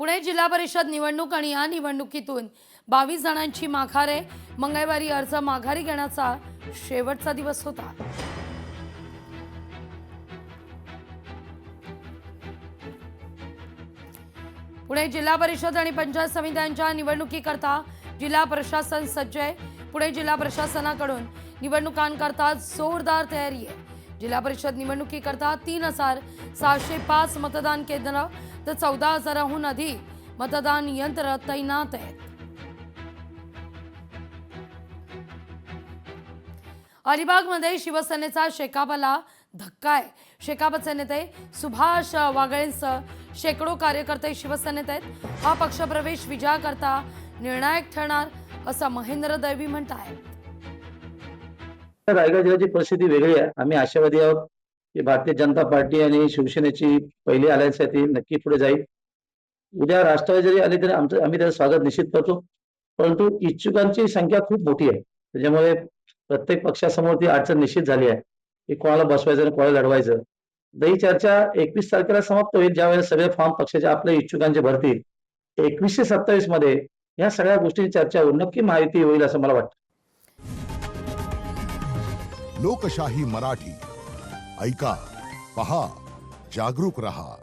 पुणे जिल्हा परिषद निवडणूक आणि या निवडणुकीतून 22 जणांची माघारे. मंगळवारी अर्ज माघारी घेण्याचा शेवटचा दिवस होता. पुणे जिल्हा परिषद आणि पंचायत समित्यांच्या निवडणुकीकरता जिल्हा प्रशासन सज्ज आहे. पुणे जिल्हा प्रशासनाकडून निवडणुकांकरता जोरदार तयारी आहे. जिल्हा परिषद निवडणुकीकरता 3605 मतदान केंद्र तर 14,000हून अधिक मतदान यंत्र तैनात आहेत. अलिबागमध्ये शिवसेनेचा शेकापला धक्का आहे. शेकापचे नेते सुभाष वागळेंसह शेकडो कार्यकर्ते शिवसेनेत आहेत. हा पक्षप्रवेश विजयाकरता निर्णायक ठरणार असं महेंद्र दैवी म्हणतात. रायगड जिल्ह्याची परिस्थिती वेगळी आहे. आम्ही आशावादी आहोत की भारतीय जनता पार्टी आणि शिवसेनेची पहिली अलायन्स आहे ती नक्की पुढे जाईल. उद्या राष्ट्रवादी जरी आले तरी आम्ही त्याचं स्वागत निश्चित करतो. परंतु इच्छुकांची संख्या खूप मोठी आहे. त्याच्यामुळे प्रत्येक पक्षासमोर ती अडचण निश्चित झाली आहे की कोणाला बसवायचं आणि कोणाला लढवायचं. ही चर्चा 21 तारखेला समाप्त होईल, ज्यावेळेस सगळे फॉर्म पक्षाच्या आपल्या इच्छुकांचे भरतील. 2127 मध्ये या सगळ्या गोष्टींची चर्चा होऊन नक्की माहिती होईल असं मला वाटतं. लोकशाही मराठी ऐका, पहा, जागरूक रहा.